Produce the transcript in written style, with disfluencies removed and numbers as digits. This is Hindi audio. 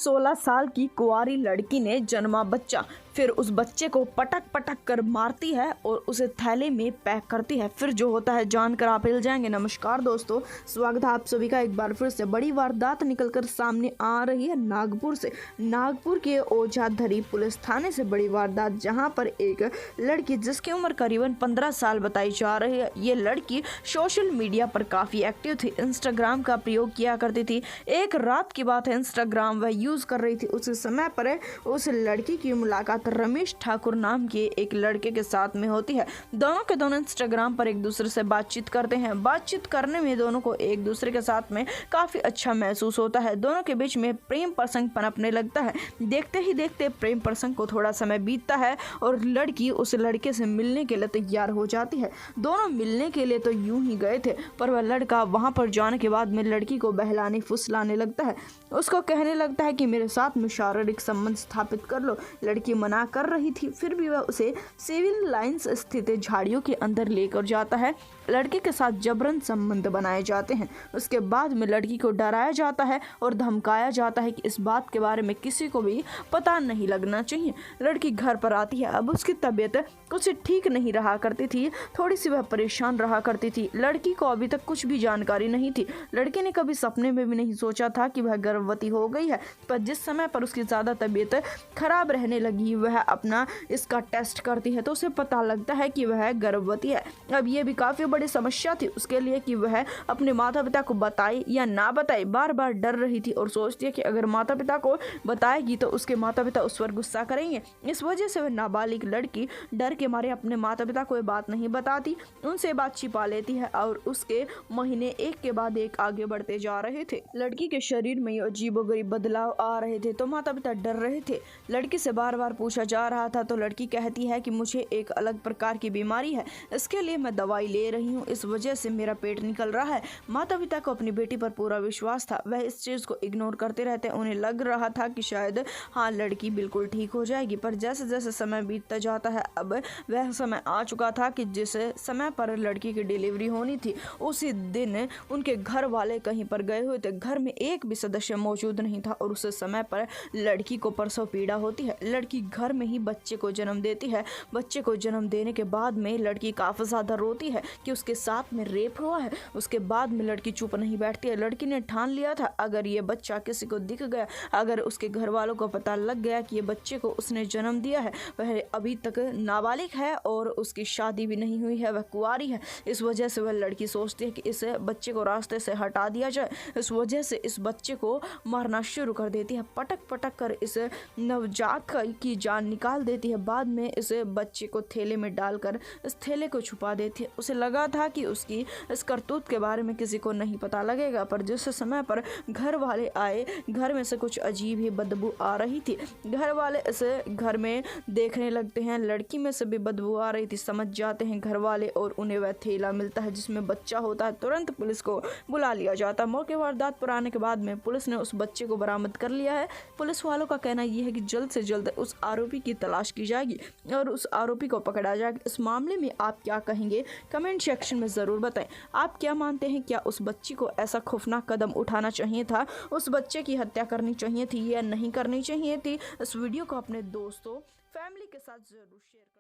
16 साल की कुंवारी लड़की ने जन्मा बच्चा, फिर उस बच्चे को पटक पटक कर मारती है और उसे थैले में पैक करती है। फिर जो होता है जानकर आप हिल जाएंगे। नमस्कार दोस्तों, स्वागत है आप सभी का एक बार फिर से। बड़ी वारदात निकलकर सामने आ रही है नागपुर से। नागपुर के ओझाधरी पुलिस थाने से बड़ी वारदात, जहां पर एक लड़की जिसकी उम्र करीबन 15 साल बताई जा रही है, ये लड़की सोशल मीडिया पर काफी एक्टिव थी, इंस्टाग्राम का प्रयोग किया करती थी। एक रात की बात है, इंस्टाग्राम वह यूज कर रही थी। उस समय पर उस लड़की की मुलाकात रमेश ठाकुर नाम के एक लड़के के साथ में होती है। दोनों के दोनों इंस्टाग्राम पर एक दूसरे से बातचीत करते हैं। बातचीत करने में दोनों को एक दूसरे के साथ में काफी अच्छा महसूस होता है। दोनों के बीच में प्रेम प्रसंग पनपने लगता है। देखते ही देखते प्रेम प्रसंग को थोड़ा समय बीतता है और लड़की उस लड़के से मिलने के लिए तैयार हो जाती है। दोनों मिलने के लिए तो यूं ही गए थे, पर वह लड़का वहां पर जाने के बाद में लड़की को बहलाने फुसलाने लगता है। उसको कहने लगता है कि मेरे साथ में शारीरिक संबंध स्थापित कर लो। लड़की मना कर रही थी, फिर भी वह उसे सिविल लाइंस स्थित झाड़ियों के अंदर लेकर जाता है। लड़के के साथ जबरन संबंध बनाए जाते हैं। उसके बाद में लड़की को डराया जाता है और धमकाया जाता है कि इस बात के बारे में किसी को भी पता नहीं लगना चाहिए। लड़की घर पर आती है। अब उसकी तबीयत कुछ ठीक नहीं रहा करती थी, थोड़ी सी वह परेशान रहा करती थी। लड़की को अभी तक कुछ भी जानकारी नहीं थी। लड़की ने कभी सपने में भी नहीं सोचा था कि वह गर्भवती हो गई है, पर जिस समय पर उसकी ज़्यादा तबीयत खराब रहने लगी, वह अपना इसका टेस्ट करती है तो उसे पता लगता है कि वह गर्भवती है। अब ये भी काफ़ी बड़ी समस्या थी उसके लिए कि वह अपने माता पिता को बताए या ना बताए। बार बार डर रही थी और सोचती है कि अगर माता पिता को बताएगी तो उसके माता पिता उस पर गुस्सा करेंगे। इस वजह से वह नाबालिग लड़की डर के मारे अपने माता पिता को ये बात नहीं बताती, उनसे बात छिपा लेती है और उसके महीने एक के बाद एक आगे बढ़ते जा रहे थे। लड़की के शरीर में अजीबोगरीब बदलाव आ रहे थे तो माता पिता डर रहे थे। लड़की से बार बार पूछा जा रहा था तो लड़की कहती है कि मुझे एक अलग प्रकार की बीमारी है, इसके लिए मैं दवाई ले रही हूँ, इस वजह से मेरा पेट निकल रहा है। माता पिता को अपनी बेटी पर पूरा विश्वास था, वह इस चीज को इग्नोर करते रहते। उन्हें लग रहा था कि शायद हाँ, लड़की बिल्कुल ठीक हो जाएगी, पर जैसे जैसे समय बीतता जाता है, अब वह समय आ चुका था कि जिस समय पर लड़की की डिलीवरी होनी थी, उसी दिन उनके घर वाले कहीं पर गए हुए थे। घर में एक भी सदस्य मौजूद नहीं था और उस समय पर लड़की को प्रसव पीड़ा होती है। लड़की घर में ही बच्चे को जन्म देती है। बच्चे को जन्म देने के बाद में लड़की काफ़ी ज़्यादा रोती है कि उसके साथ में रेप हुआ है। उसके बाद में लड़की चुप नहीं बैठती है। लड़की ने ठान लिया था अगर ये बच्चा किसी को दिख गया, अगर उसके घर वालों को पता लग गया कि ये बच्चे को उसने जन्म दिया है, वह अभी तक नाबालिग है और उसकी शादी भी नहीं हुई है, वह कुंवारी है, इस वजह से वह लड़की सोचती है कि इस बच्चे को रास्ते से हटा दिया जाए। इस वजह से इस बच्चे को मारना शुरू कर देती है। पटक पटक कर इस नवजात की जान निकाल देती है। बाद में इस बच्चे को थैले में डालकर इस थैले को छुपा देती है। उसे लगा था कि उसकी इस करतूत के बारे में किसी को नहीं पता लगेगा, पर जिस समय पर घर वाले आए, घर में से कुछ अजीब ही बदबू आ रही थी। घर वाले इसे घर में देखने लगते हैं, लड़की में से भी बदबू आ रही थी। समझ जाते हैं घर वाले और उन्हें वह थैला मिलता है जिसमें बच्चा होता है। तुरंत पुलिस को बुला लिया जाता। मौके वारदात पर आने के बाद में पुलिस ने उस बच्चे को बरामद कर लिया है। पुलिस वालों का कहना यह है कि जल्द से जल्द उस आरोपी की तलाश की जाएगी और उस आरोपी को पकड़ा जाएगा। इस मामले में आप क्या कहेंगे, कमेंट सेक्शन में ज़रूर बताएं। आप क्या मानते हैं, क्या उस बच्ची को ऐसा खौफनाक कदम उठाना चाहिए था, उस बच्चे की हत्या करनी चाहिए थी या नहीं करनी चाहिए थी? इस वीडियो को अपने दोस्तों, फैमिली के साथ ज़रूर शेयर करें।